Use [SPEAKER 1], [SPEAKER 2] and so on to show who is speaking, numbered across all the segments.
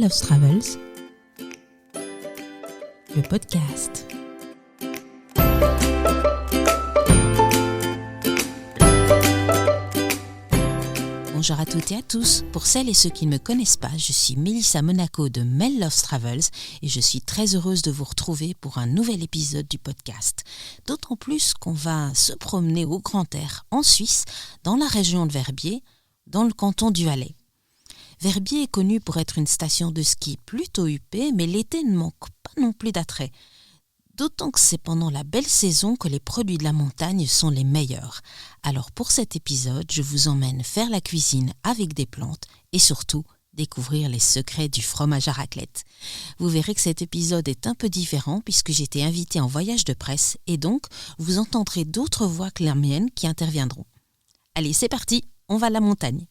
[SPEAKER 1] Loves Travels, le podcast. Bonjour à toutes et à tous. Pour celles et ceux qui ne me connaissent pas, je suis Mélissa Monaco de Mel Loves Travels et je suis très heureuse de vous retrouver pour un nouvel épisode du podcast. D'autant plus qu'on va se promener au grand air en Suisse, dans la région de Verbier, dans le canton du Valais. Verbier est connu pour être une station de ski plutôt huppée, mais l'été ne manque pas non plus d'attrait. D'autant que c'est pendant la belle saison que les produits de la montagne sont les meilleurs. Alors pour cet épisode, je vous emmène faire la cuisine avec des plantes et surtout découvrir les secrets du fromage à raclette. Vous verrez que cet épisode est un peu différent puisque j'ai été invitée en voyage de presse et donc vous entendrez d'autres voix que la mienne qui interviendront. Allez, c'est parti, on va à la montagne.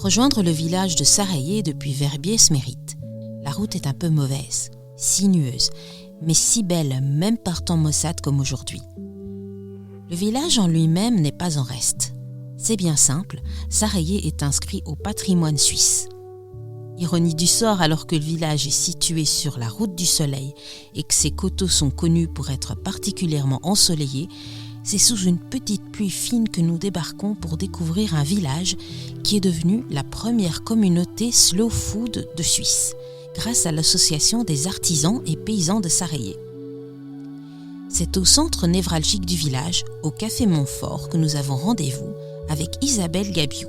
[SPEAKER 1] Rejoindre le village de Saraillé depuis Verbier se mérite. La route est un peu mauvaise, sinueuse, mais si belle même par temps maussade comme aujourd'hui. Le village en lui-même n'est pas en reste. C'est bien simple, Saraillé est inscrit au patrimoine suisse. Ironie du sort, alors que le village est situé sur la route du soleil et que ses coteaux sont connus pour être particulièrement ensoleillés, c'est sous une petite pluie fine que nous débarquons pour découvrir un village qui est devenu la première communauté slow food de Suisse, grâce à l'association des artisans et paysans de Saraillé. C'est au centre névralgique du village, au Café Montfort, que nous avons rendez-vous avec Isabelle Gabiou,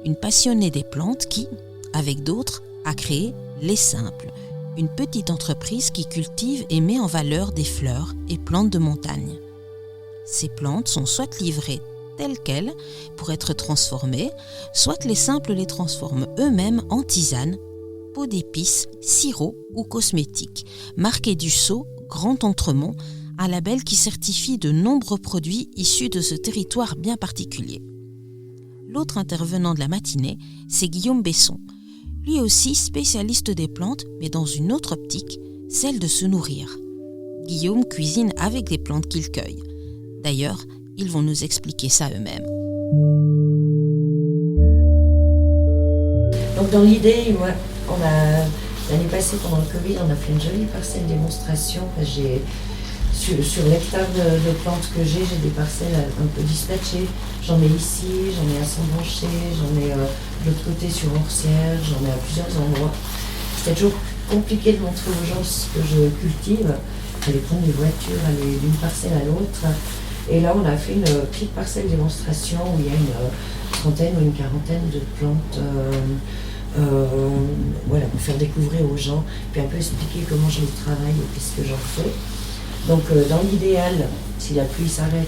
[SPEAKER 1] une passionnée des plantes qui, avec d'autres, a créé Les Simples, une petite entreprise qui cultive et met en valeur des fleurs et plantes de montagne. Ces plantes sont soit livrées telles quelles pour être transformées, soit les Simples les transforment eux-mêmes en tisane, pots d'épices, sirop ou cosmétiques, marqués du Sceau Grand Entremont, un label qui certifie de nombreux produits issus de ce territoire bien particulier. L'autre intervenant de la matinée, c'est Guillaume Besson, lui aussi spécialiste des plantes, mais dans une autre optique, celle de se nourrir. Guillaume cuisine avec des plantes qu'il cueille. D'ailleurs, ils vont nous expliquer ça eux-mêmes.
[SPEAKER 2] Donc dans l'idée, l'année passée pendant le Covid, on a fait une jolie parcelle démonstration. Sur l'hectare de plantes que j'ai des parcelles un peu dispatchées. J'en ai ici, j'en ai à Saint-Branché, j'en ai de l'autre côté sur Orsières, j'en ai à plusieurs endroits. C'était toujours compliqué de montrer aux gens ce que je cultive. Il fallait prendre des voitures, aller d'une parcelle à l'autre. Et là, on a fait une petite parcelle démonstration où il y a une trentaine ou une quarantaine de plantes pour faire découvrir aux gens, puis un peu expliquer comment je les travaille et puis ce que j'en fais. Donc, dans l'idéal, si la pluie s'arrête,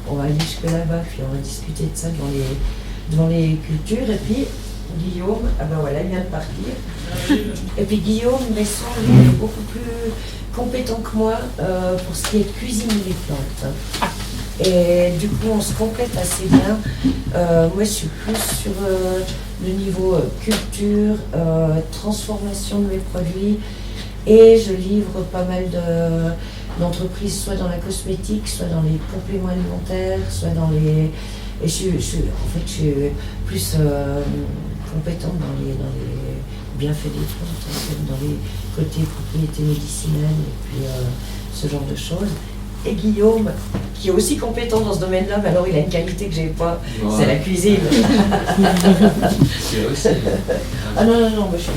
[SPEAKER 2] on va aller jusque là-bas, puis on va discuter de ça devant les cultures. Et puis, Guillaume, il vient de partir. Et puis Guillaume Besson, lui, est beaucoup plus compétent que moi pour ce qui est de cuisiner les plantes. Et du coup, on se complète assez bien. Moi, je suis plus sur le niveau culture, transformation de mes produits. Et je livre pas mal d'entreprises, soit dans la cosmétique, soit dans les compléments alimentaires, soit dans les... Et je suis plus compétente dans les bienfaits des plantes, dans les côtés propriétés médicinales et puis ce genre de choses. Et Guillaume, qui est aussi compétent dans ce domaine-là, mais alors il a une qualité que j'ai pas, c'est la cuisine.
[SPEAKER 3] C'est aussi.
[SPEAKER 2] Non, moi je suis...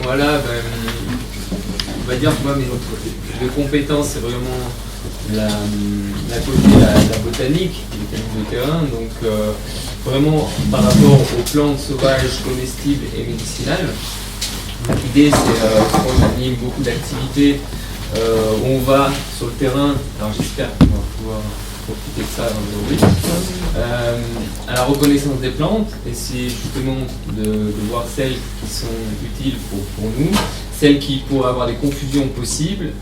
[SPEAKER 3] Voilà, on va dire que moi, mes compétences, c'est vraiment la botanique de terrain, donc vraiment par rapport aux plantes sauvages, comestibles et médicinales. Donc, l'idée, c'est quand j'anime beaucoup d'activités où on va sur le terrain, alors j'espère qu'on va pouvoir profiter de ça aujourd'hui, à la reconnaissance des plantes, essayer justement de voir celles qui sont utiles pour nous, celles qui pourraient avoir des confusions possibles,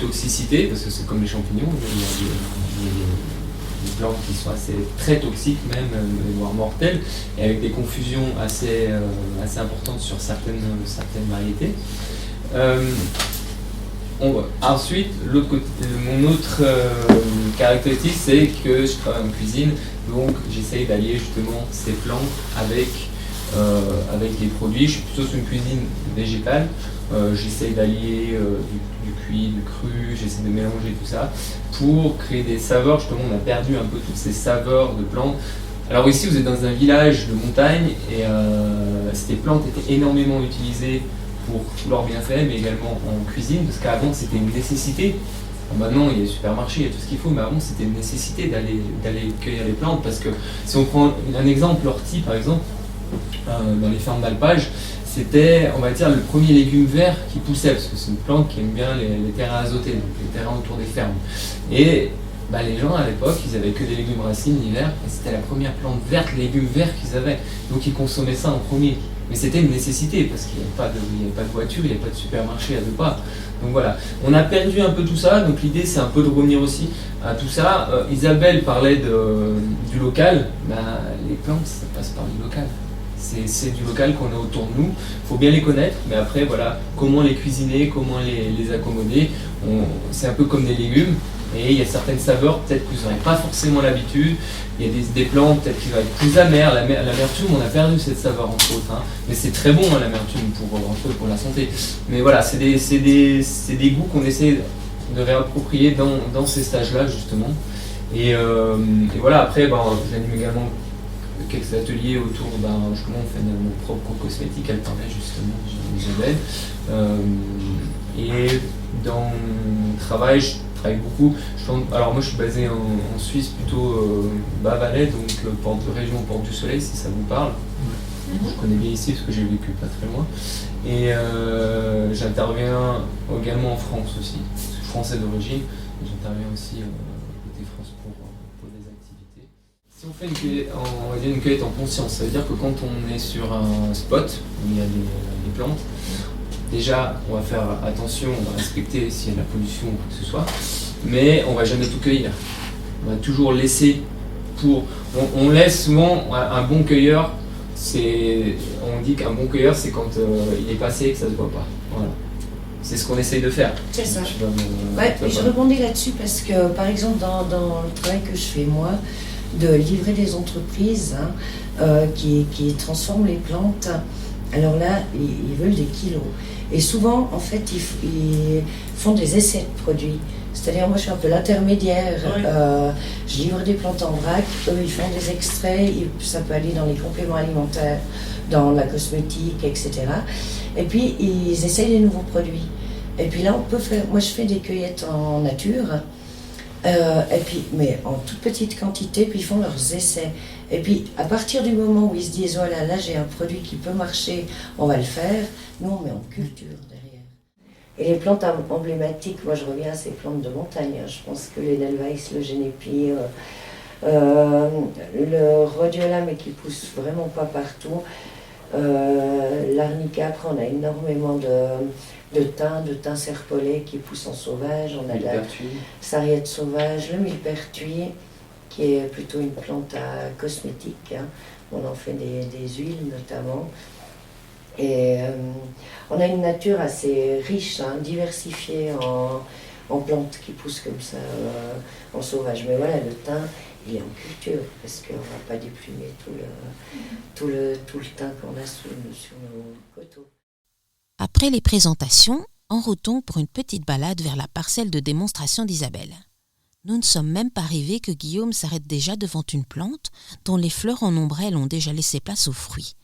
[SPEAKER 3] toxicité, parce que c'est comme les champignons, il y a des plantes qui sont très toxiques même, voire mortelles, et avec des confusions assez importantes sur certaines variétés. Ensuite, mon autre caractéristique, c'est que je travaille en cuisine, donc j'essaye d'allier justement ces plantes avec les produits. Je suis plutôt sur une cuisine végétale. J'essaye d'allier du cuit, du cru, j'essaie de mélanger tout ça pour créer des saveurs. Justement, on a perdu un peu toutes ces saveurs de plantes. Alors ici, vous êtes dans un village de montagne et ces plantes étaient énormément utilisées pour tous leurs bienfaits, mais également en cuisine, parce qu'avant c'était une nécessité. Maintenant il y a les supermarchés, il y a tout ce qu'il faut, mais avant c'était une nécessité d'aller cueillir les plantes, parce que si on prend un exemple, l'ortie par exemple, dans les fermes d'alpage, c'était, on va dire, le premier légume vert qui poussait, parce que c'est une plante qui aime bien les terrains azotés, donc les terrains autour des fermes. Et les gens à l'époque, ils avaient que des légumes racines l'hiver, et c'était la première plante verte, légumes verts qu'ils avaient, donc ils consommaient ça en premier. Mais c'était une nécessité, parce qu'il n'y avait pas de voiture, il n'y avait pas de supermarché à 2 pas. Donc voilà, on a perdu un peu tout ça, donc l'idée c'est un peu de revenir aussi à tout ça. Isabelle parlait du local, les plantes ça passe par du local. C'est du local qu'on a autour de nous, il faut bien les connaître, mais après voilà, comment les cuisiner, comment les accommoder, c'est un peu comme des légumes. Et il y a certaines saveurs, peut-être que vous n'aurez pas forcément l'habitude. Il y a des plantes peut-être qui vont être plus amères. L'amertume, on a perdu cette saveur entre autres. Mais c'est très bon l'amertume pour la santé. Mais voilà, c'est des goûts qu'on essaie de réapproprier dans ces stages-là justement. Et voilà, après j'anime également quelques ateliers autour, justement on fait nos propres cosmétiques, elle parlait justement d'Isabelle. Et dans mon travail, je travaille beaucoup. Alors moi je suis basé en Suisse, plutôt Bas-Valais, donc région Porte du Soleil, si ça vous parle. Je connais bien ici parce que j'ai vécu pas très loin. Et j'interviens également en France aussi. Je suis français d'origine, et j'interviens aussi côté France pour des activités. Si on fait une cueillette en conscience, ça veut dire que quand on est sur un spot où il y a des plantes, déjà, on va faire attention, on va respecter s'il y a de la pollution ou quoi que ce soit, mais on va jamais tout cueillir. On va toujours laisser on laisse souvent un bon cueilleur, on dit qu'un bon cueilleur, c'est quand il est passé et que ça se voit pas. Voilà. C'est ce qu'on essaye de faire.
[SPEAKER 2] C'est ça. Je rebondis là-dessus parce que, par exemple, dans le travail que je fais moi, de livrer des entreprises qui transforment les plantes, alors là, ils veulent des kilos. Et souvent, en fait, ils font des essais de produits. C'est-à-dire, moi, je suis un peu l'intermédiaire. Oui. Je livre des plantes en vrac. Eux, ils font des extraits. Ça peut aller dans les compléments alimentaires, dans la cosmétique, etc. Et puis, ils essayent des nouveaux produits. Et puis là, on peut faire... Moi, je fais des cueillettes en nature. Mais en toute petite quantité, puis ils font leurs essais. Et puis, à partir du moment où ils se disent, voilà, là j'ai un produit qui peut marcher, on va le faire, nous on met en culture derrière. Et les plantes emblématiques, moi je reviens à ces plantes de montagne. Je pense que l'Edelweiss, le Génépi, le Rhodiola, mais qui pousse vraiment pas partout. L'arnica, après on a énormément de thym serpolet qui pousse en sauvage. On a de la sarriette sauvage, le millepertuis, qui est plutôt une plante à cosmétique. On en fait des huiles notamment. Et on a une nature assez riche, diversifiée en plantes qui poussent comme ça en sauvage. Mais voilà, le thym, il est en culture, parce qu'on ne va pas déplumer tout le thym qu'on a sur nos coteaux.
[SPEAKER 1] Après les présentations, en routons pour une petite balade vers la parcelle de démonstration d'Isabelle. Nous ne sommes même pas arrivés que Guillaume s'arrête déjà devant une plante dont les fleurs en ombrelle ont déjà laissé place aux fruits.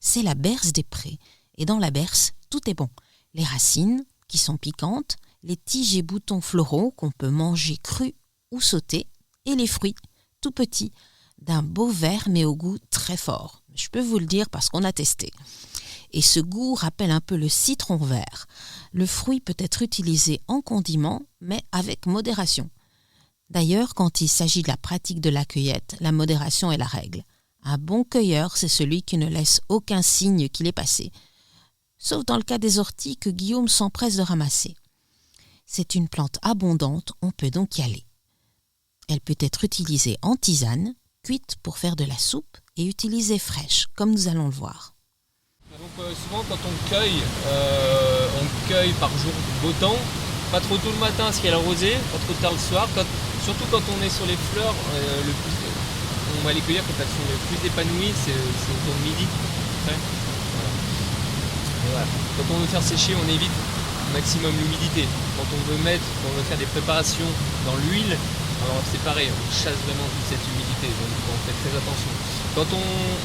[SPEAKER 1] C'est la berce des prés, et dans la berce, tout est bon. Les racines, qui sont piquantes, les tiges et boutons floraux qu'on peut manger crus ou sautés, et les fruits, tout petits, d'un beau vert mais au goût très fort. Je peux vous le dire parce qu'on a testé. Et ce goût rappelle un peu le citron vert. Le fruit peut être utilisé en condiment, mais avec modération. D'ailleurs, quand il s'agit de la pratique de la cueillette, la modération est la règle. Un bon cueilleur, c'est celui qui ne laisse aucun signe qu'il est passé. Sauf dans le cas des orties que Guillaume s'empresse de ramasser. C'est une plante abondante, on peut donc y aller. Elle peut être utilisée en tisane, cuite pour faire de la soupe et utilisée fraîche, comme nous allons le voir.
[SPEAKER 3] Donc souvent quand on cueille par jour beau temps, pas trop tôt le matin parce qu'il y a la rosée, pas trop tard le soir. Surtout quand on est sur les fleurs, on va les cueillir quand elles sont les plus épanouies, c'est autour de midi. Après. Voilà. Et voilà. Quand on veut faire sécher, on évite au maximum l'humidité. Quand on veut faire des préparations dans l'huile, alors c'est pareil, on chasse vraiment toute cette humidité, donc on fait très attention. Quand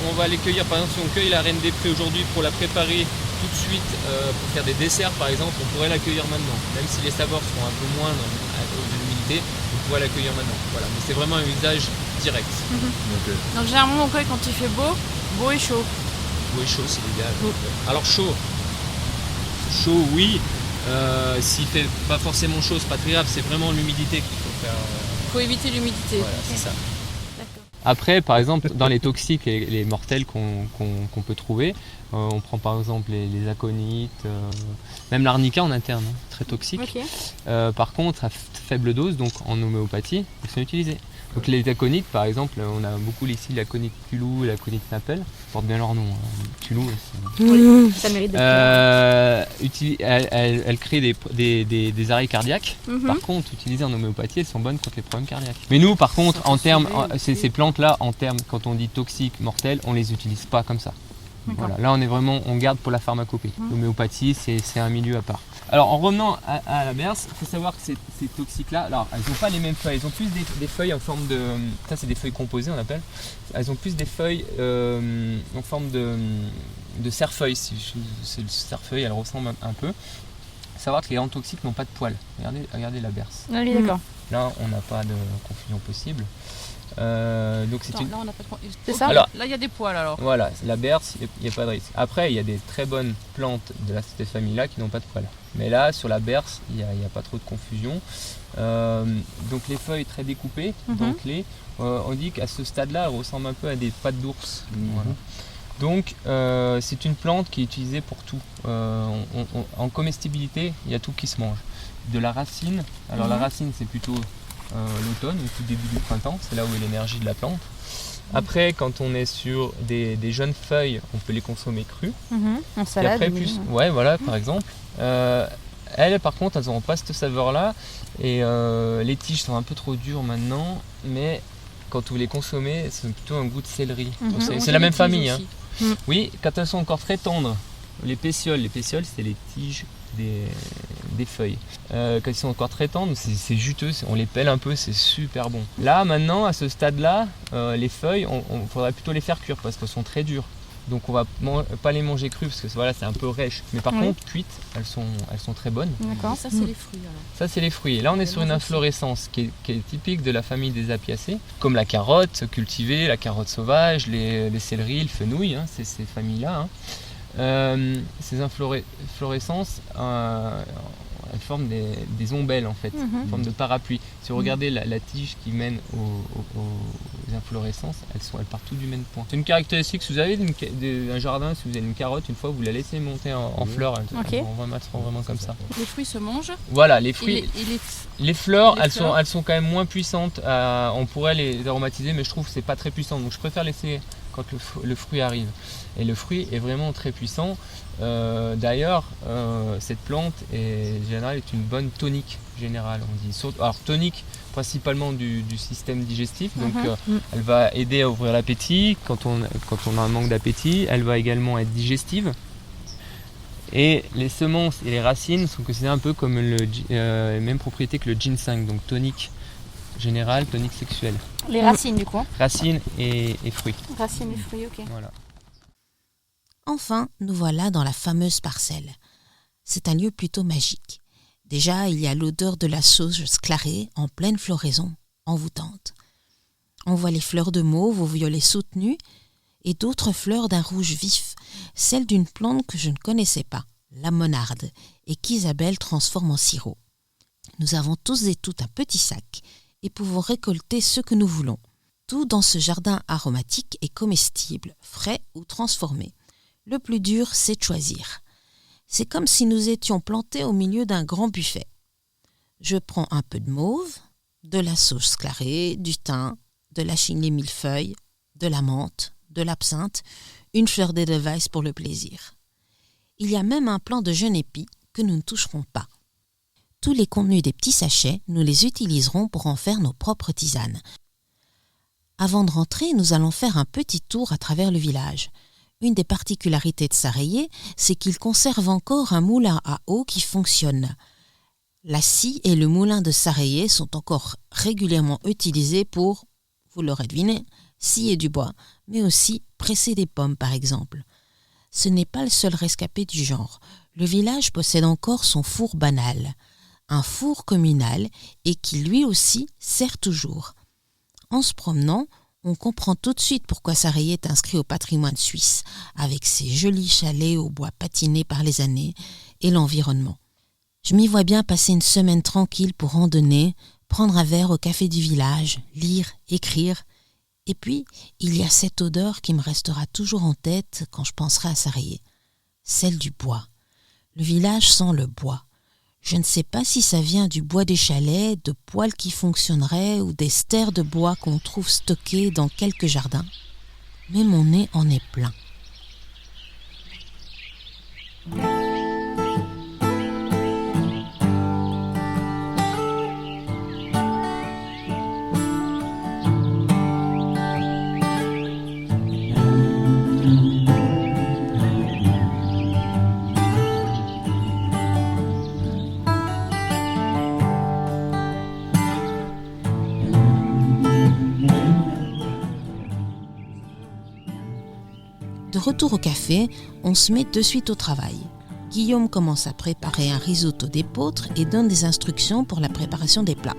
[SPEAKER 3] on va les cueillir, par exemple si on cueille la reine des prés aujourd'hui pour la préparer tout de suite pour faire des desserts par exemple, on pourrait la cueillir maintenant. Même si les saveurs seront un peu moindres à cause de l'humidité, on pourrait la cueillir maintenant. Voilà. Mais c'est vraiment un usage direct.
[SPEAKER 4] Donc généralement on cueille quand il fait beau et chaud.
[SPEAKER 3] Beau et chaud c'est l'idéal. Alors chaud oui. S'il fait pas forcément chaud, c'est pas très grave, c'est vraiment l'humidité qu'il faut faire.
[SPEAKER 4] Faut éviter l'humidité.
[SPEAKER 3] Voilà, c'est ça.
[SPEAKER 4] D'accord.
[SPEAKER 3] Après, par exemple, dans les toxiques et les mortels qu'on peut trouver, on prend par exemple les aconites, même l'arnica en interne, hein, très toxique.
[SPEAKER 4] Ok.
[SPEAKER 3] Par contre, à faible dose, donc en homéopathie, ils sont utilisés. Donc les aconites, par exemple, on a beaucoup ici l'aconite Tulou et l'aconite Napel, ils portent bien leur nom. Hein. Tulou,
[SPEAKER 4] Oui, ça mérite d'être
[SPEAKER 3] elle crée des arrêts cardiaques. Par contre, utilisées en homéopathie, elles sont bonnes contre les problèmes cardiaques. Mais nous, par contre, en termes, ces plantes-là, en termes, quand on dit toxiques, mortels, on les utilise pas comme ça. Voilà. Là, on garde pour la pharmacopée. L'homéopathie, c'est un milieu à part. Alors, en revenant à la berce, il faut savoir que ces toxiques-là, alors, elles n'ont pas les mêmes feuilles. Elles ont plus des feuilles en forme de... Ça, c'est des feuilles composées, on appelle. Elles ont plus des feuilles en forme de cerfeuil. C'est le cerfeuil, elle ressemble un peu. Il faut savoir que les grands toxiques n'ont pas de poils. Regardez la berce.
[SPEAKER 4] Oui, d'accord.
[SPEAKER 3] Là, on n'a pas de confusion possible. Donc c'est
[SPEAKER 4] Là, on n'a pas de... C'est ça.
[SPEAKER 3] Alors,
[SPEAKER 4] là, il y a des poils alors.
[SPEAKER 3] Voilà, la berce, il n'y a pas de risque. Après, il y a des très bonnes plantes de cette famille-là qui n'ont pas de poils. Mais là, sur la berce, il n'y a pas trop de confusion. Donc les feuilles très découpées, dentelées, on dit qu'à ce stade-là, elles ressemblent un peu à des pattes d'ours. Voilà. Donc c'est une plante qui est utilisée pour tout. En comestibilité, il y a tout qui se mange. De la racine, alors la racine c'est plutôt l'automne, au tout début du printemps, c'est là où est l'énergie de la plante. Après, quand on est sur des jeunes feuilles, on peut les consommer crues.
[SPEAKER 4] En salade.
[SPEAKER 3] Et après, ouais, voilà, par exemple. Elles, par contre, elles n'auront pas cette saveur-là. Et les tiges sont un peu trop dures maintenant, mais quand vous les consommez, c'est plutôt un goût de céleri. C'est la même famille. Hein. Oui, quand elles sont encore très tendres, les pétioles, c'est les tiges des feuilles. Quand ils sont encore très tendres, c'est juteux, on les pèle un peu, c'est super bon. Là, maintenant, à ce stade-là, les feuilles, on faudrait plutôt les faire cuire parce qu'elles sont très dures. Donc on va pas les manger crues parce que voilà, c'est un peu rêche. Mais par contre, cuites, elles sont très bonnes.
[SPEAKER 4] D'accord.
[SPEAKER 5] Ça, c'est les fruits alors.
[SPEAKER 3] Ça, c'est les fruits. Et là, on est sur une inflorescence qui est typique de la famille des apiacées, comme la carotte cultivée, la carotte sauvage, les céleris, le fenouil, hein, c'est ces familles-là. Hein. Ces inflorescences elles forment des ombelles en fait, en forme de parapluie. Si vous regardez la tige qui mène aux inflorescences, elles partent toutes du même point. C'est une caractéristique, si vous avez un jardin, si vous avez une carotte, une fois vous la laissez monter en fleurs, elles vont vraiment comme ça.
[SPEAKER 4] Les fruits se mangent.
[SPEAKER 3] Voilà, les fruits. Les fleurs, elles sont quand même moins puissantes. On pourrait les aromatiser, mais je trouve que c'est pas très puissant. Donc je préfère laisser quand le fruit arrive. Et le fruit est vraiment très puissant. D'ailleurs, cette plante généralement est une bonne tonique générale. On dit. Alors tonique principalement du système digestif. Donc elle va aider à ouvrir l'appétit quand on a un manque d'appétit. Elle va également être digestive. Et les semences et les racines sont considérées un peu comme les mêmes propriétés que le ginseng, donc tonique générale, tonique sexuelle.
[SPEAKER 4] Les racines du coup.
[SPEAKER 3] Racines et fruits.
[SPEAKER 4] Racines et fruits, ok.
[SPEAKER 3] Voilà.
[SPEAKER 1] Enfin, nous voilà dans la fameuse parcelle. C'est un lieu plutôt magique. Déjà, il y a l'odeur de la sauge sclarée en pleine floraison, envoûtante. On voit les fleurs de mauve au violet soutenu et d'autres fleurs d'un rouge vif, celle d'une plante que je ne connaissais pas, la monarde, et qu'Isabelle transforme en sirop. Nous avons tous et toutes un petit sac et pouvons récolter ce que nous voulons. Tout dans ce jardin aromatique est comestible, frais ou transformé. Le plus dur, c'est de choisir. C'est comme si nous étions plantés au milieu d'un grand buffet. Je prends un peu de mauve, de la sauge sclarée, du thym, de la chinée millefeuille, de la menthe, de l'absinthe, une fleur d'Edelweiss pour le plaisir. Il y a même un plant de genépi que nous ne toucherons pas. Tous les contenus des petits sachets, nous les utiliserons pour en faire nos propres tisanes. Avant de rentrer, nous allons faire un petit tour à travers le village. Une des particularités de Sarayé, c'est qu'il conserve encore un moulin à eau qui fonctionne. La scie et le moulin de Sarayé sont encore régulièrement utilisés pour, vous l'aurez deviné, scier du bois, mais aussi presser des pommes par exemple. Ce n'est pas le seul rescapé du genre. Le village possède encore son four banal, un four communal et qui lui aussi sert toujours. En se promenant, on comprend tout de suite pourquoi Sarayé est inscrit au patrimoine suisse, avec ses jolis chalets au bois patiné par les années et l'environnement. Je m'y vois bien passer une semaine tranquille pour randonner, prendre un verre au café du village, lire, écrire. Et puis, il y a cette odeur qui me restera toujours en tête quand je penserai à Sarayé, celle du bois. Le village sent le bois. Je ne sais pas si ça vient du bois des chalets, de poêles qui fonctionneraient ou des stères de bois qu'on trouve stockés dans quelques jardins, mais mon nez en est plein. De retour au café, on se met de suite au travail. Guillaume commence à préparer un risotto d'épeautre et donne des instructions pour la préparation des plats.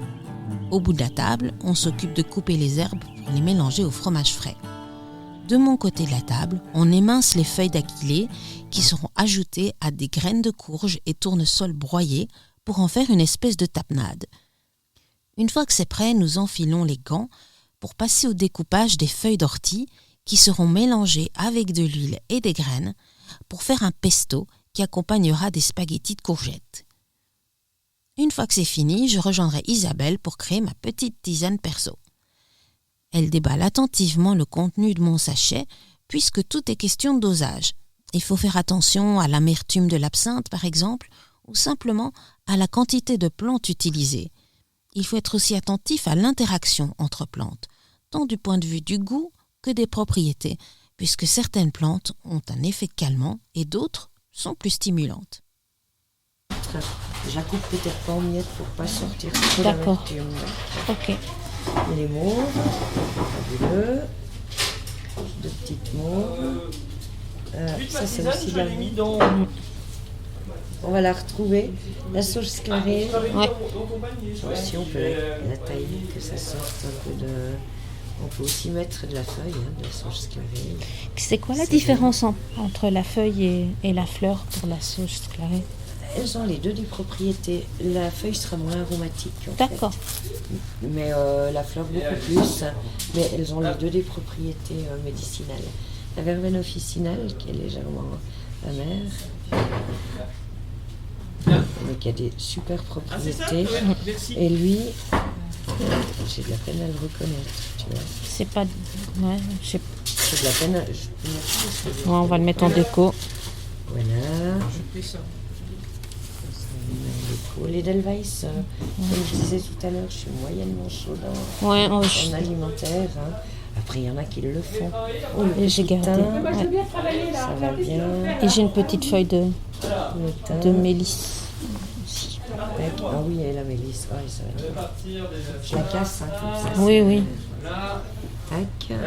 [SPEAKER 1] Au bout de la table, on s'occupe de couper les herbes pour les mélanger au fromage frais. De mon côté de la table, on émince les feuilles d'aquilée qui seront ajoutées à des graines de courge et tournesol broyés pour en faire une espèce de tapenade. Une fois que c'est prêt, nous enfilons les gants pour passer au découpage des feuilles d'ortie qui seront mélangées avec de l'huile et des graines pour faire un pesto qui accompagnera des spaghettis de courgettes. Une fois que c'est fini, je rejoindrai Isabelle pour créer ma petite tisane perso. Elle déballe attentivement le contenu de mon sachet puisque tout est question de dosage. Il faut faire attention à l'amertume de l'absinthe par exemple ou simplement à la quantité de plantes utilisées. Il faut être aussi attentif à l'interaction entre plantes, tant du point de vue du goût que des propriétés, puisque certaines plantes ont un effet calmant et d'autres sont plus stimulantes.
[SPEAKER 2] Je la coupe peut-être pas en miettes pour pas sortir trop
[SPEAKER 1] D'accord.
[SPEAKER 2] l'amertume.
[SPEAKER 1] Ok.
[SPEAKER 2] Les mauves, fabuleux. Deux petites mauves. Ça c'est aussi de la... On va la retrouver. La sauge sclarée.
[SPEAKER 1] Ouais.
[SPEAKER 2] Si on peut la tailler, que ça sorte un peu de... On peut aussi mettre de la feuille, de la sauge sclarée.
[SPEAKER 1] C'est quoi la différence entre la feuille et la fleur pour la sauge sclarée?
[SPEAKER 2] Elles ont les deux des propriétés. La feuille sera moins aromatique.
[SPEAKER 1] D'accord.
[SPEAKER 2] Mais la fleur beaucoup plus. Mais elles ont les deux des propriétés médicinales. La verveine officinale qui est légèrement amère, mais qui a des super propriétés. Et lui, j'ai de la peine à le reconnaître, tu vois.
[SPEAKER 1] C'est pas... Ouais, je sais pas.
[SPEAKER 2] J'ai de la peine à...
[SPEAKER 1] Ouais, on va le mettre en déco.
[SPEAKER 2] Voilà. Les Edelweiss, comme je disais tout à l'heure, je suis moyennement chaude en alimentaire. Après, il y en a qui le font. Oh,
[SPEAKER 1] et j'ai gardé.
[SPEAKER 2] Ouais. Ça va bien.
[SPEAKER 1] Et j'ai une petite feuille de mélisse.
[SPEAKER 2] Ah oui, et la mélisse. Ouais, ça va bien. Je la casse comme ça.
[SPEAKER 1] Oui, oui.
[SPEAKER 2] Tac.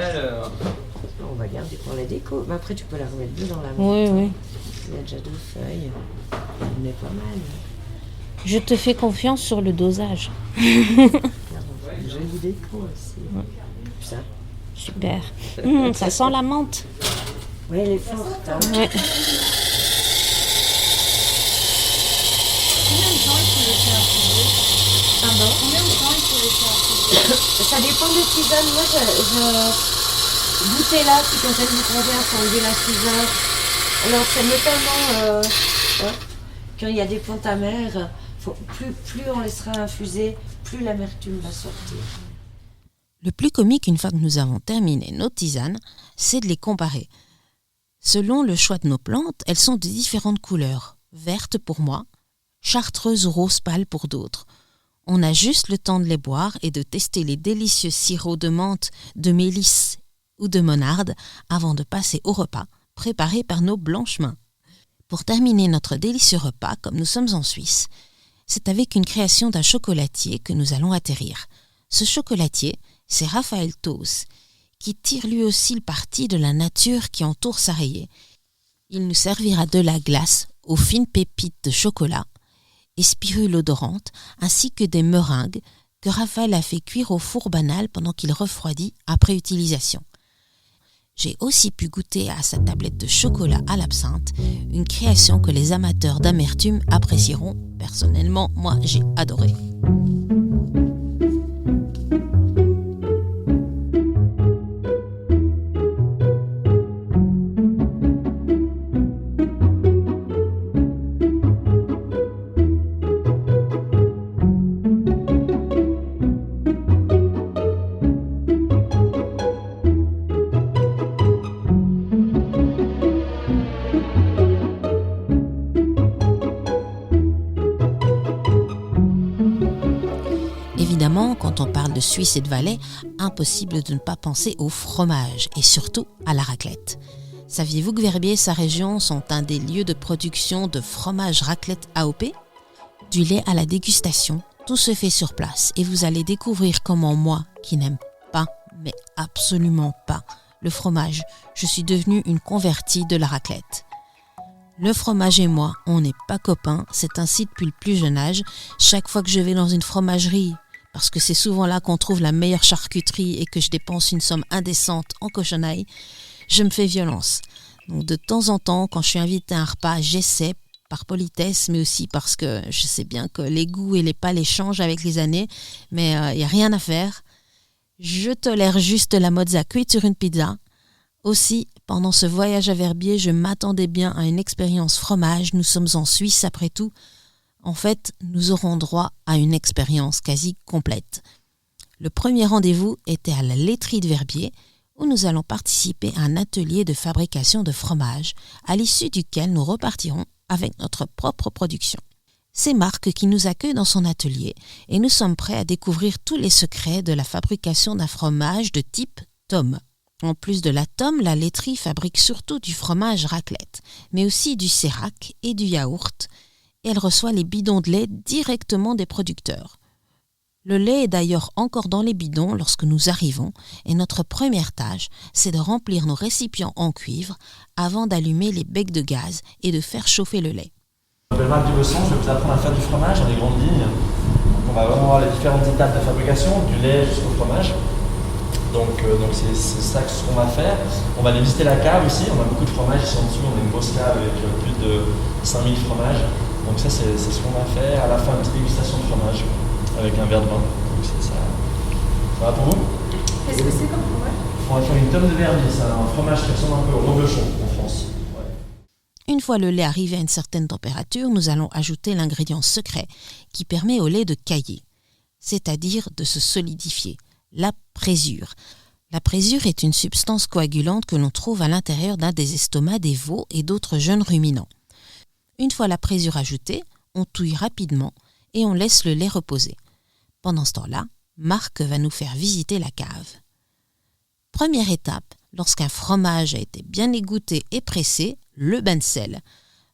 [SPEAKER 2] On va garder pour la déco. Mais après, tu peux la remettre deux dans la main.
[SPEAKER 1] Oui, oui.
[SPEAKER 2] Il y a déjà deux feuilles. On est pas mal.
[SPEAKER 1] Je te fais confiance sur le dosage.
[SPEAKER 2] Une jolie déco aussi. Ça.
[SPEAKER 1] Super. Ça sent la menthe.
[SPEAKER 2] Oui, elle est forte. Hein.
[SPEAKER 1] Ouais.
[SPEAKER 4] Combien de temps il faut laisser infuser?
[SPEAKER 2] Pardon.
[SPEAKER 4] Combien de temps il faut laisser infuser?
[SPEAKER 2] Ça dépend des tisanes. Moi, je goûtais là, si quand elle me convient, faut enlever la 6 heures. Alors, c'est notamment quand il y a des plantes amères, plus on laissera infuser, plus l'amertume va sortir.
[SPEAKER 1] Le plus comique, une fois que nous avons terminé nos tisanes, c'est de les comparer. Selon le choix de nos plantes, elles sont de différentes couleurs. Vertes pour moi, chartreuses ou rose pâle pour d'autres. On a juste le temps de les boire et de tester les délicieux sirops de menthe, de mélisse ou de monarde avant de passer au repas, préparé par nos blanches mains. Pour terminer notre délicieux repas, comme nous sommes en Suisse, c'est avec une création d'un chocolatier que nous allons atterrir. Ce chocolatier, c'est Raphaël Toos, qui tire lui aussi le parti de la nature qui entoure Sarayé. Il nous servira de la glace aux fines pépites de chocolat et spirules odorantes, ainsi que des meringues que Raphaël a fait cuire au four banal pendant qu'il refroidit après utilisation. J'ai aussi pu goûter à sa tablette de chocolat à l'absinthe, une création que les amateurs d'amertume apprécieront. Personnellement, moi, j'ai adoré. Évidemment, quand on parle de Suisse et de Valais, impossible de ne pas penser au fromage et surtout à la raclette. Saviez-vous que Verbier et sa région sont un des lieux de production de fromage raclette AOP ? Du lait à la dégustation, tout se fait sur place et vous allez découvrir comment moi, qui n'aime pas, mais absolument pas, le fromage, je suis devenue une convertie de la raclette. Le fromage et moi, on n'est pas copains, c'est ainsi depuis le plus jeune âge. Chaque fois que je vais dans une fromagerie, parce que c'est souvent là qu'on trouve la meilleure charcuterie et que je dépense une somme indécente en cochonaille, je me fais violence. Donc de temps en temps, quand je suis invitée à un repas, j'essaie, par politesse, mais aussi parce que je sais bien que les goûts et les palais changent avec les années, mais il n'y a rien à faire. Je tolère juste la mozza cuite sur une pizza. Aussi, pendant ce voyage à Verbier, je m'attendais bien à une expérience fromage. Nous sommes en Suisse après tout. En fait, nous aurons droit à une expérience quasi complète. Le premier rendez-vous était à la laiterie de Verbier, où nous allons participer à un atelier de fabrication de fromage, à l'issue duquel nous repartirons avec notre propre production. C'est Marc qui nous accueille dans son atelier et nous sommes prêts à découvrir tous les secrets de la fabrication d'un fromage de type Tom. En plus de la Tom, la laiterie fabrique surtout du fromage raclette, mais aussi du sérac et du yaourt, et elle reçoit les bidons de lait directement des producteurs. Le lait est d'ailleurs encore dans les bidons lorsque nous arrivons, et notre première tâche, c'est de remplir nos récipients en cuivre avant d'allumer les becs de gaz et de faire chauffer le lait.
[SPEAKER 5] Je m'appelle Marc Dubesson, je vais vous apprendre à faire du fromage dans les grandes lignes. On va vraiment voir les différentes étapes de fabrication, du lait jusqu'au fromage. Donc c'est ça ce qu'on va faire. On va aller visiter la cave aussi, on a beaucoup de fromage ici en dessous, on a une grosse cave avec plus de 5000 fromages. Donc ça c'est ce qu'on va faire. À la fin, une petite dégustation de fromage avec un verre de vin. Donc c'est ça. Ça va pour vous?
[SPEAKER 4] Qu'est-ce que c'est comme fromage?
[SPEAKER 5] On va faire une tome de Verbier, c'est un fromage qui ressemble un peu au reblochon en France.
[SPEAKER 1] Une fois le lait arrivé à une certaine température, nous allons ajouter l'ingrédient secret qui permet au lait de cailler, c'est-à-dire de se solidifier, la présure. La présure est une substance coagulante que l'on trouve à l'intérieur d'un des estomacs des veaux et d'autres jeunes ruminants. Une fois la présure ajoutée, on touille rapidement et on laisse le lait reposer. Pendant ce temps-là, Marc va nous faire visiter la cave. Première étape, lorsqu'un fromage a été bien égoutté et pressé, le bain de sel.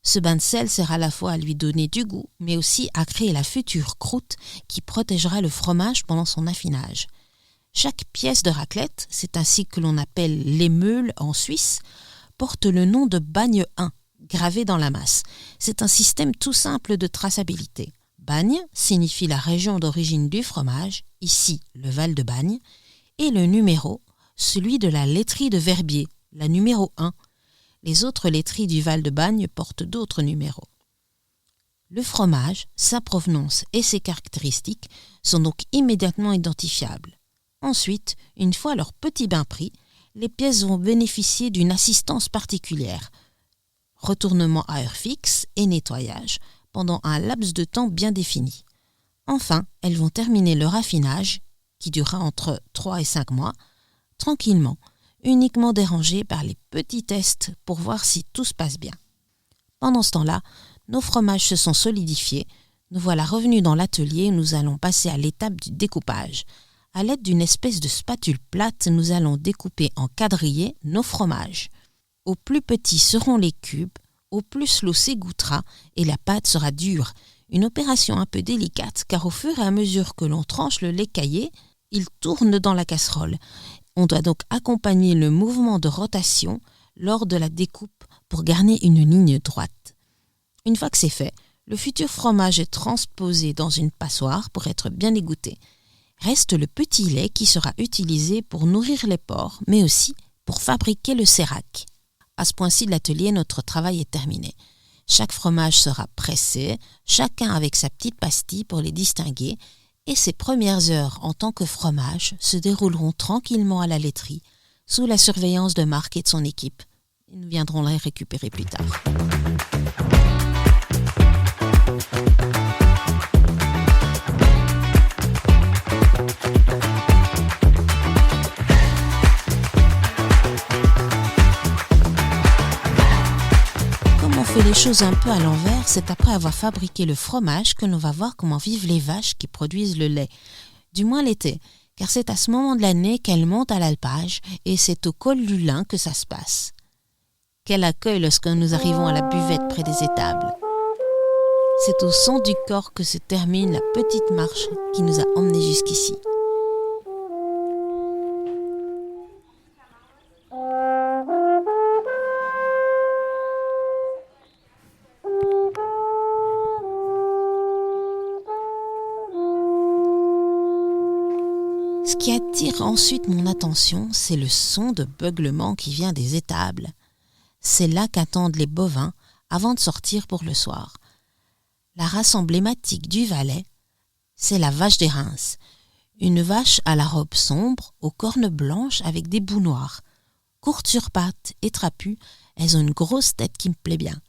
[SPEAKER 1] Ce bain de sel sert à la fois à lui donner du goût, mais aussi à créer la future croûte qui protégera le fromage pendant son affinage. Chaque pièce de raclette, c'est ainsi que l'on appelle les meules en Suisse, porte le nom de Bagne 1, gravé dans la masse. C'est un système tout simple de traçabilité. Bagne signifie la région d'origine du fromage, ici le Val de Bagne, et le numéro, celui de la laiterie de Verbier, la numéro 1. Les autres laiteries du Val de Bagne portent d'autres numéros. Le fromage, sa provenance et ses caractéristiques sont donc immédiatement identifiables. Ensuite, une fois leur petit bain pris, les pièces vont bénéficier d'une assistance particulière. Retournement à heure fixe et nettoyage pendant un laps de temps bien défini. Enfin, elles vont terminer le raffinage, qui durera entre 3 et 5 mois, tranquillement, uniquement dérangées par les petits tests pour voir si tout se passe bien. Pendant ce temps-là, nos fromages se sont solidifiés. Nous voilà revenus dans l'atelier et nous allons passer à l'étape du découpage. À l'aide d'une espèce de spatule plate, nous allons découper en quadrillés nos fromages. Au plus petits seront les cubes, au plus l'eau s'égouttera et la pâte sera dure. Une opération un peu délicate car au fur et à mesure que l'on tranche le lait caillé, il tourne dans la casserole. On doit donc accompagner le mouvement de rotation lors de la découpe pour garder une ligne droite. Une fois que c'est fait, le futur fromage est transposé dans une passoire pour être bien égoutté. Reste le petit lait qui sera utilisé pour nourrir les porcs, mais aussi pour fabriquer le sérac. À ce point-ci de l'atelier, notre travail est terminé. Chaque fromage sera pressé, chacun avec sa petite pastille pour les distinguer, et ces premières heures en tant que fromage se dérouleront tranquillement à la laiterie, sous la surveillance de Marc et de son équipe. Nous viendrons les récupérer plus tard. Comme on fait les choses un peu à l'envers, c'est après avoir fabriqué le fromage que l'on va voir comment vivent les vaches qui produisent le lait. Du moins l'été, car c'est à ce moment de l'année qu'elles montent à l'alpage et c'est au col du Lin que ça se passe. Quel accueil lorsque nous arrivons à la buvette près des étables. C'est au son du corps que se termine la petite marche qui nous a emmenés jusqu'ici. Ce qui attire ensuite mon attention, c'est le son de beuglement qui vient des étables. C'est là qu'attendent les bovins avant de sortir pour le soir. La race emblématique du Valais, c'est la vache des Reims. Une vache à la robe sombre, aux cornes blanches avec des bouts noirs. Courtes sur pattes et trapues, elles ont une grosse tête qui me plaît bien.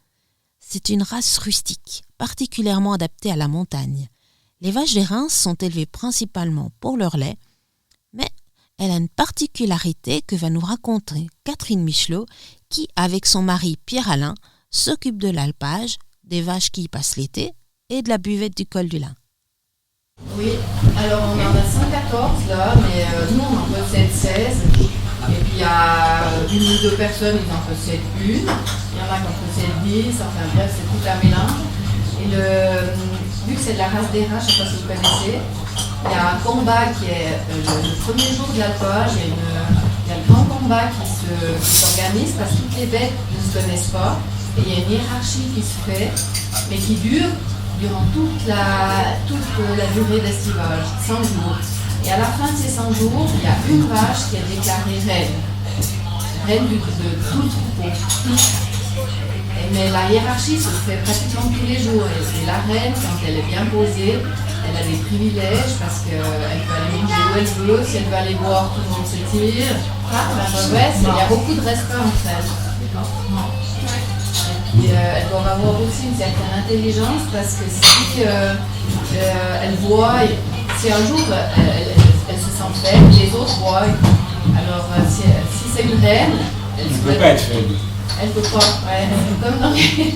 [SPEAKER 1] C'est une race rustique, particulièrement adaptée à la montagne. Les vaches des Reims sont élevées principalement pour leur lait, mais elle a une particularité que va nous raconter Catherine Michelot, qui, avec son mari Pierre-Alain, s'occupe de l'alpage, des vaches qui y passent l'été et de la buvette du col du Lin.
[SPEAKER 6] Oui, alors on en a 114 là, mais nous on en possède 16. Et puis il y a une ou deux personnes, ils en possèdent une. Il y en a qui en possèdent 10, enfin bref, c'est tout un mélange. Et vu que c'est de la race des rats, je ne sais pas si vous connaissez, il y a un combat qui est le premier jour de l'alpage, il y a le grand combat qui s'organise parce que toutes les bêtes ne se connaissent pas. Et il y a une hiérarchie qui se fait, mais qui dure durant toute la durée d'estivage, 100 jours. Et à la fin de ces 100 jours, il y a une vache qui est déclarée reine de tout le troupeau. Mais la hiérarchie se fait pratiquement tous les jours. Et la reine, quand elle est bien posée, elle a des privilèges parce qu'elle peut aller manger où elle veut. Si elle veut aller boire, tout le monde se tire. Il y a beaucoup de respect entre elles. Et elles doivent avoir aussi une certaine intelligence parce que si elles voient, si un jour elles se sentent faibles, les autres voient. Alors si c'est une reine, elle ne peut pas être faible. Elle peut pas, ouais, comme dans les...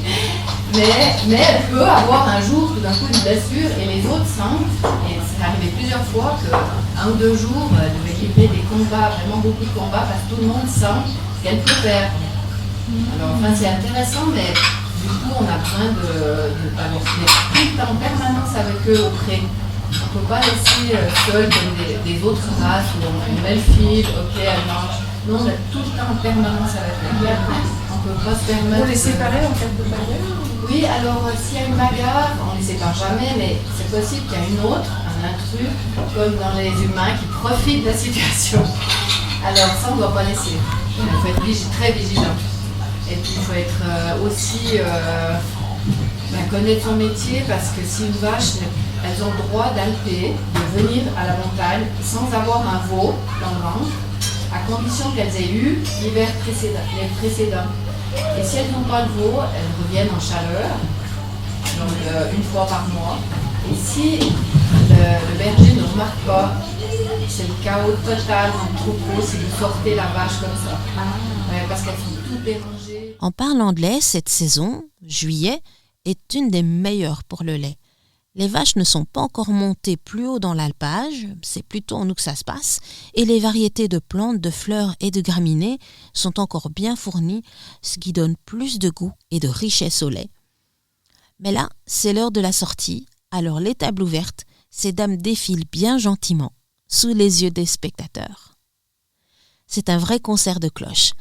[SPEAKER 6] mais elle peut avoir un jour tout d'un coup une blessure et les autres sentent, et c'est arrivé plusieurs fois qu'un ou deux jours, elle devait livrer des combats, vraiment beaucoup de combats, parce que tout le monde sent qu'elle peut perdre. Alors enfin c'est intéressant, mais du coup on a besoin d'avoir tout le temps en permanence avec eux auprès. On ne peut pas laisser seul comme des autres races où on a une belle fille, ok elle mange. Non, on est tout le temps en permanence avec eux. On ne peut pas se permettre.
[SPEAKER 7] Vous les séparez en cas de bagarre?
[SPEAKER 6] Oui, alors s'il y a une bagarre, on ne les sépare jamais, mais c'est possible qu'il y ait une autre, un intrus, comme dans les humains, qui profitent de la situation. Alors ça, on ne doit pas laisser. Il faut être très vigilant. Et puis il faut être aussi connaître son métier, parce que si une vache, elles ont le droit d'alper, de venir à la montagne sans avoir un veau dans le ventre, à condition qu'elles aient eu l'hiver précédent. Et si elles n'ont pas le veau, elles reviennent en chaleur, donc une fois par mois. Et si le berger ne remarque pas. C'est le chaos total dans le troupeau si vous sortez la vache comme ça. Ouais, parce qu'elles sont toutes dérangées.
[SPEAKER 1] En parlant de lait, cette saison, juillet, est une des meilleures pour le lait. Les vaches ne sont pas encore montées plus haut dans l'alpage, c'est plutôt en août que ça se passe, et les variétés de plantes, de fleurs et de graminées sont encore bien fournies, ce qui donne plus de goût et de richesse au lait. Mais là, c'est l'heure de la sortie, alors l'étable ouverte, ces dames défilent bien gentiment, sous les yeux des spectateurs. C'est un vrai concert de cloches.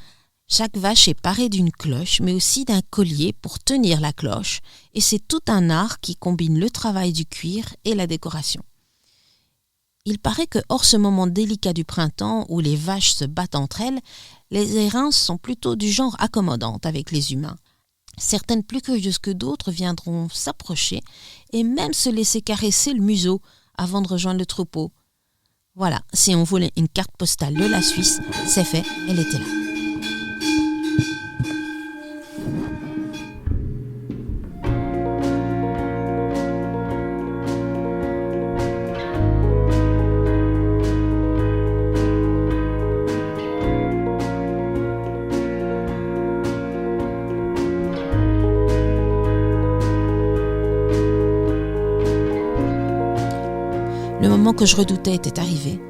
[SPEAKER 1] Chaque vache est parée d'une cloche, mais aussi d'un collier pour tenir la cloche, et c'est tout un art qui combine le travail du cuir et la décoration. Il paraît que, hors ce moment délicat du printemps où les vaches se battent entre elles, les airains sont plutôt du genre accommodantes avec les humains. Certaines plus curieuses que d'autres viendront s'approcher et même se laisser caresser le museau avant de rejoindre le troupeau. Voilà, si on voulait une carte postale de la Suisse, c'est fait, elle était là. Le moment que je redoutais était arrivé.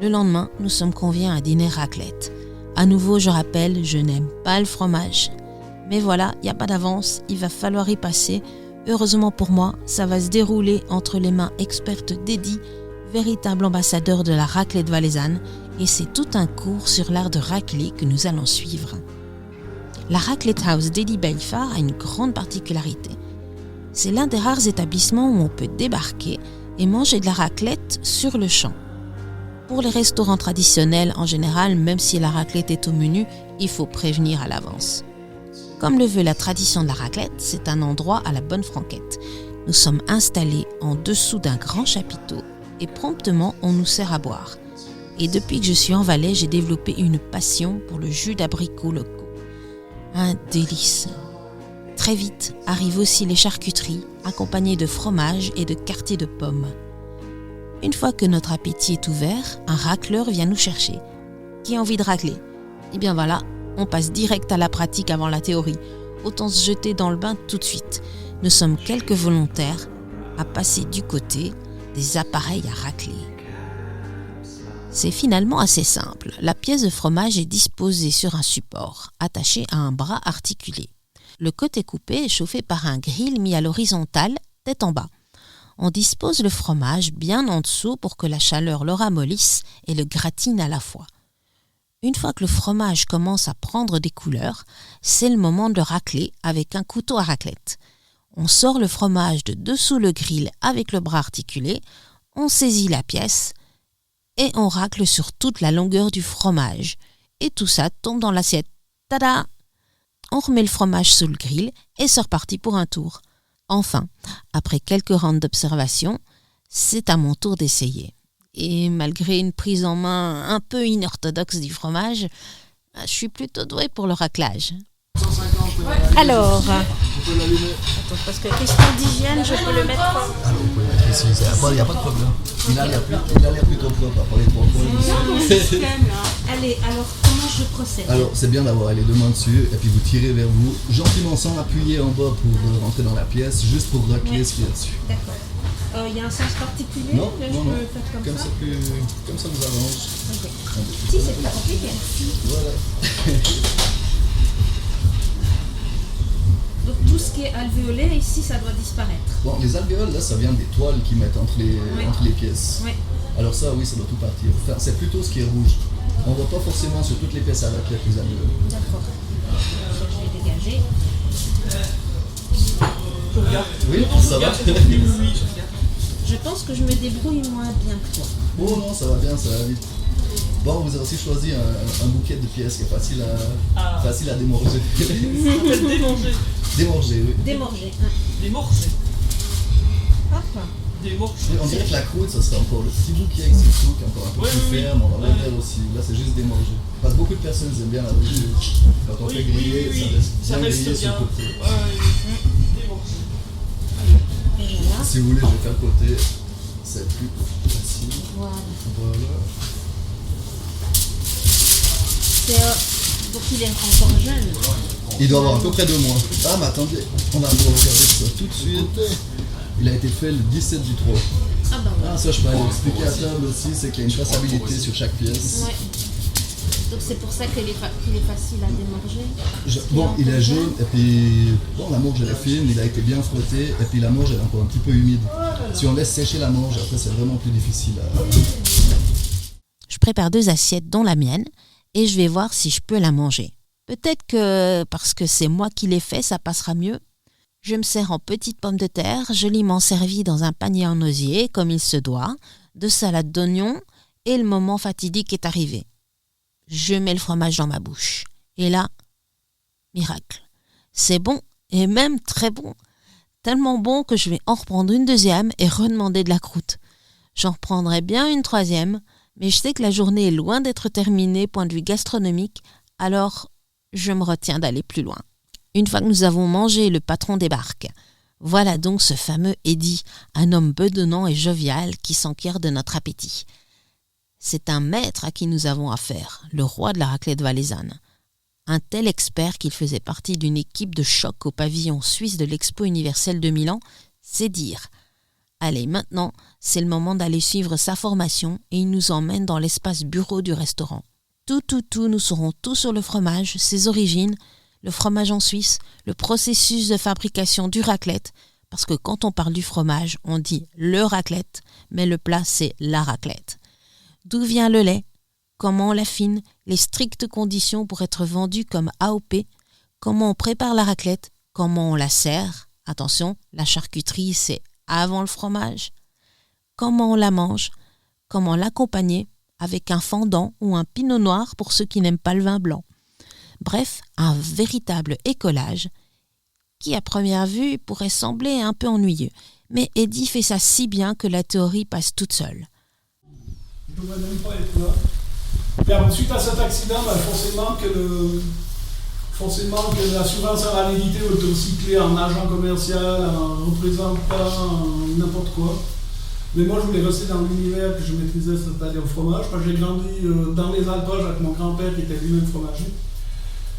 [SPEAKER 1] Le lendemain, nous sommes conviés à un dîner raclette. À nouveau, je rappelle, je n'aime pas le fromage. Mais voilà, il n'y a pas d'avance, il va falloir y passer. Heureusement pour moi, ça va se dérouler entre les mains expertes d'Eddie, véritable ambassadeur de la raclette valaisanne, et c'est tout un cours sur l'art de racler que nous allons suivre. La Raclette House d'Eddie Belfard a une grande particularité. C'est l'un des rares établissements où on peut débarquer et manger de la raclette sur le champ. Pour les restaurants traditionnels, en général, même si la raclette est au menu, il faut prévenir à l'avance. Comme le veut la tradition de la raclette, c'est un endroit à la bonne franquette. Nous sommes installés en dessous d'un grand chapiteau et promptement on nous sert à boire. Et depuis que je suis en Valais, j'ai développé une passion pour le jus d'abricots locaux. Un délice. Très vite arrivent aussi les charcuteries, accompagnées de fromage et de quartiers de pommes. Une fois que notre appétit est ouvert, un racleur vient nous chercher. Qui a envie de racler ? Eh bien voilà, on passe direct à la pratique avant la théorie. Autant se jeter dans le bain tout de suite. Nous sommes quelques volontaires à passer du côté des appareils à racler. C'est finalement assez simple. La pièce de fromage est disposée sur un support, attaché à un bras articulé. Le côté coupé est chauffé par un grill mis à l'horizontale, tête en bas. On dispose le fromage bien en dessous pour que la chaleur le ramollisse et le gratine à la fois. Une fois que le fromage commence à prendre des couleurs, c'est le moment de racler avec un couteau à raclette. On sort le fromage de dessous le grill avec le bras articulé, on saisit la pièce et on racle sur toute la longueur du fromage. Et tout ça tombe dans l'assiette. Tada ! On remet le fromage sous le grill et c'est reparti pour un tour. Enfin, après quelques rounds d'observation, c'est à mon tour d'essayer. Et malgré une prise en main un peu inorthodoxe du fromage, je suis plutôt douée pour le raclage. Alors, attends, parce que question d'hygiène, je peux le mettre.
[SPEAKER 8] Ah, vous pouvez le préciser. Il n'y a pas de problème. Il a l'air plutôt propre après les 3 points.
[SPEAKER 1] Allez, alors comment je procède ?
[SPEAKER 8] Alors, c'est bien d'avoir les deux mains dessus et puis vous tirez vers vous, gentiment sans appuyer en bas pour rentrer dans la pièce, juste pour racler ce qu'il y a dessus.
[SPEAKER 1] D'accord. Il y a un sens particulier ?
[SPEAKER 8] Non,
[SPEAKER 1] Là,
[SPEAKER 8] non,
[SPEAKER 1] je
[SPEAKER 8] non.
[SPEAKER 1] peux faire comme ça.
[SPEAKER 8] Comme ça vous arrange.
[SPEAKER 1] Okay. Si, c'est pas compliqué.
[SPEAKER 8] Voilà.
[SPEAKER 1] Donc tout ce qui est alvéolaire ici, ça doit disparaître.
[SPEAKER 8] Bon, les alvéoles, là, ça vient des toiles qu'ils mettent entre les pièces.
[SPEAKER 1] Oui.
[SPEAKER 8] Alors ça, oui, ça doit tout partir. Enfin, c'est plutôt ce qui est rouge. On ne voit pas forcément sur toutes les pièces à racler les alvéoles.
[SPEAKER 1] D'accord. Je vais dégager.
[SPEAKER 8] Oui, ça va.
[SPEAKER 1] Je pense que je me débrouille moins bien que toi.
[SPEAKER 8] Oh non, ça va bien, ça va vite. Bon, vous avez aussi choisi un bouquet de pièces qui est facile à démorger.
[SPEAKER 9] Démanger.
[SPEAKER 8] Démorger, oui.
[SPEAKER 1] Démorger.
[SPEAKER 9] Démorger.
[SPEAKER 1] Hop.
[SPEAKER 8] On dirait que la croûte, ça serait encore le petit bout qui est avec ses sous, qui est encore un peu plus ferme, on va le aussi. Là, c'est juste démorger. Parce que beaucoup de personnes aiment bien la revue. Quand on fait griller, ça reste bien grillé sur le côté.
[SPEAKER 9] Démorger.
[SPEAKER 1] Et voilà.
[SPEAKER 8] Si vous voulez, je vais faire le côté. C'est plus facile.
[SPEAKER 1] Voilà.
[SPEAKER 8] Voilà.
[SPEAKER 1] Donc il est encore jeune.
[SPEAKER 8] Il doit avoir à peu près 2 mois. Ah, mais attendez, on va regarder ça tout de suite. Il a été fait le 17 du 3.
[SPEAKER 1] Ah ben voilà.
[SPEAKER 8] Ah, ça je peux aller expliquer à table aussi, c'est qu'il y a une traçabilité sur chaque pièce.
[SPEAKER 1] Ouais. Donc c'est pour ça qu'il est facile à démanger.
[SPEAKER 8] Bon, il est jaune, et puis bon, la morge elle est fine, il a été bien frotté, et puis la morge elle est encore un petit peu humide. Si on laisse sécher la morge, après c'est vraiment plus difficile à...
[SPEAKER 1] Je prépare 2 assiettes, dont la mienne, et je vais voir si je peux la manger. Peut-être que parce que c'est moi qui l'ai fait, ça passera mieux. Je me sers en petites pommes de terre, joliment servies dans un panier en osier, comme il se doit, de salade d'oignons, et le moment fatidique est arrivé. Je mets le fromage dans ma bouche. Et là, miracle. C'est bon, et même très bon. Tellement bon que je vais en reprendre une 2e et redemander de la croûte. J'en reprendrai bien une 3e, mais je sais que la journée est loin d'être terminée, point de vue gastronomique, alors je me retiens d'aller plus loin. Une fois que nous avons mangé, le patron débarque. Voilà donc ce fameux Eddy, un homme bedonnant et jovial qui s'enquiert de notre appétit. C'est un maître à qui nous avons affaire, le roi de la raclette valaisanne. Un tel expert qu'il faisait partie d'une équipe de choc au pavillon suisse de l'Expo universelle de Milan, c'est dire. Allez, maintenant, c'est le moment d'aller suivre sa formation et il nous emmène dans l'espace bureau du restaurant. Tout, nous saurons tout sur le fromage, ses origines, le fromage en Suisse, le processus de fabrication du raclette, parce que quand on parle du fromage, on dit le raclette, mais le plat c'est la raclette. D'où vient le lait? Comment on l'affine? Les strictes conditions pour être vendu comme AOP? Comment on prépare la raclette? Comment on la sert? Attention, la charcuterie c'est avant le fromage. Comment on la mange? Comment l'accompagner avec un fendant ou un pinot noir pour ceux qui n'aiment pas le vin blanc? Bref, un véritable écolage qui à première vue pourrait sembler un peu ennuyeux. Mais Eddy fait ça si bien que la théorie passe toute seule.
[SPEAKER 10] Je ne devrais même pas être là. Bien, suite à cet accident, forcément que l'assurance invalidité est recyclée en agent commercial, en représentant, en n'importe quoi. Mais moi, je voulais rester dans l'univers que je maîtrisais, c'est-à-dire le fromage, parce que j'ai grandi dans les Alpages avec mon grand-père qui était lui-même fromager.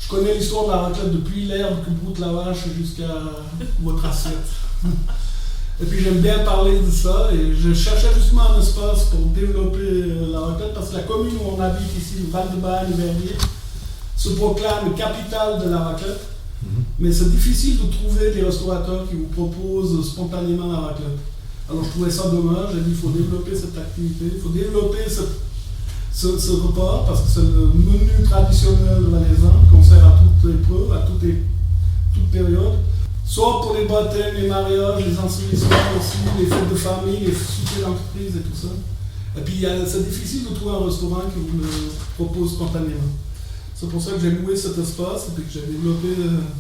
[SPEAKER 10] Je connais l'histoire de la raclette depuis l'herbe que broute la vache jusqu'à votre assiette. Et puis j'aime bien parler de ça et je cherchais justement un espace pour développer la raclette parce que la commune où on habite ici, le Val-de-Bagne, Verviers, se proclame capitale de la raclette. Mais c'est difficile de trouver des restaurateurs qui vous proposent spontanément la raclette. Alors je trouvais ça dommage, j'ai dit il faut développer cette activité, il faut développer ce repas parce que c'est le menu traditionnel valaisan qu'on sert à toutes épreuves, à toute période. Soit pour les baptêmes, les mariages, les enseignements aussi, les fêtes de famille, les soupers d'entreprise et tout ça. Et puis c'est difficile de trouver un restaurant qui vous le propose spontanément. C'est pour ça que j'ai loué cet espace et puis que j'ai développé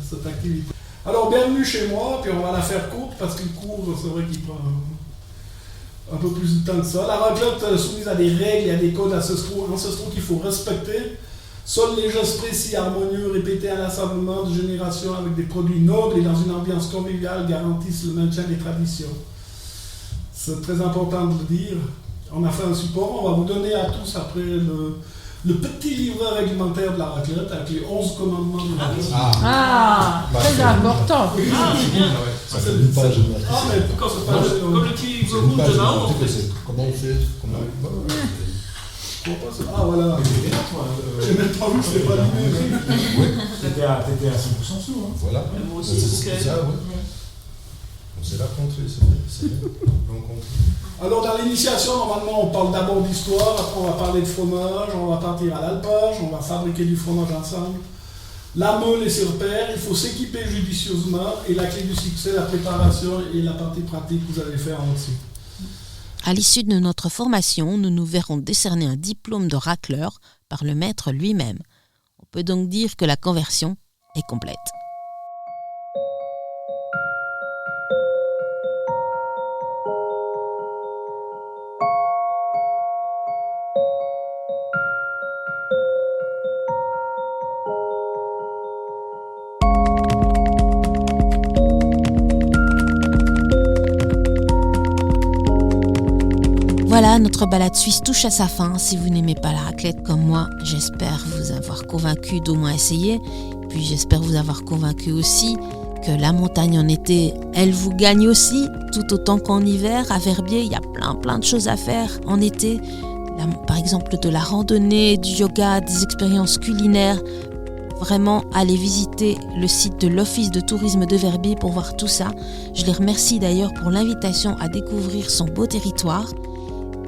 [SPEAKER 10] cette activité. Alors bienvenue chez moi, puis on va la faire courte parce qu'il court, c'est vrai qu'il prend un peu plus de temps que ça. La raclette est soumise à des règles et à des codes ancestraux qu'il faut respecter. Seuls les gestes précis, harmonieux, répétés inlassablement de génération avec des produits nobles et dans une ambiance conviviale garantissent le maintien des traditions. C'est très important de le dire. On a fait un support, on va vous donner à tous après le petit livret réglementaire de la raclette avec les 11 commandements de la raclette.
[SPEAKER 7] Très important.
[SPEAKER 8] Ça fait une page.
[SPEAKER 10] Mais pourquoi c'est pas
[SPEAKER 9] Comme le petit livre rouge de là-haut, en fait.
[SPEAKER 8] Comment on fait?
[SPEAKER 10] Ah voilà. J'ai même pas vu que c'était pas animé.
[SPEAKER 11] T'étais à 100% sous, hein.
[SPEAKER 8] Voilà.
[SPEAKER 9] Moi aussi,
[SPEAKER 8] C'est ça, ouais. On s'est rencontrés, c'est bien.
[SPEAKER 10] Alors dans l'initiation, normalement, on parle d'abord d'histoire, après on va parler de fromage, on va partir à l'alpage, on va fabriquer du fromage ensemble. La meule et ses repères, il faut s'équiper judicieusement et la clé du succès, la préparation et la partie pratique que vous allez faire aussi.
[SPEAKER 1] À l'issue de notre formation, nous nous verrons décerner un diplôme de racleur par le maître lui-même. On peut donc dire que la conversion est complète. Voilà, notre balade suisse touche à sa fin. Si vous n'aimez pas la raclette comme moi, j'espère vous avoir convaincu d'au moins essayer. Puis j'espère vous avoir convaincu aussi que la montagne en été, elle vous gagne aussi, tout autant qu'en hiver. À Verbier, il y a plein de choses à faire en été. Par exemple, de la randonnée, du yoga, des expériences culinaires. Vraiment, allez visiter le site de l'Office de tourisme de Verbier pour voir tout ça. Je les remercie d'ailleurs pour l'invitation à découvrir son beau territoire.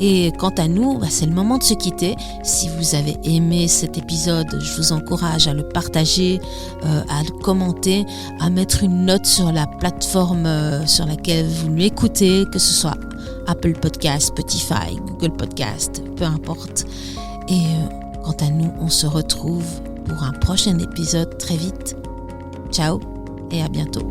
[SPEAKER 1] Et quant à nous, c'est le moment de se quitter. Si vous avez aimé cet épisode, je vous encourage à le partager, à le commenter, à mettre une note sur la plateforme sur laquelle vous m'écoutez, que ce soit Apple Podcast, Spotify, Google Podcast, peu importe. Et quant à nous, on se retrouve pour un prochain épisode très vite. Ciao et à bientôt.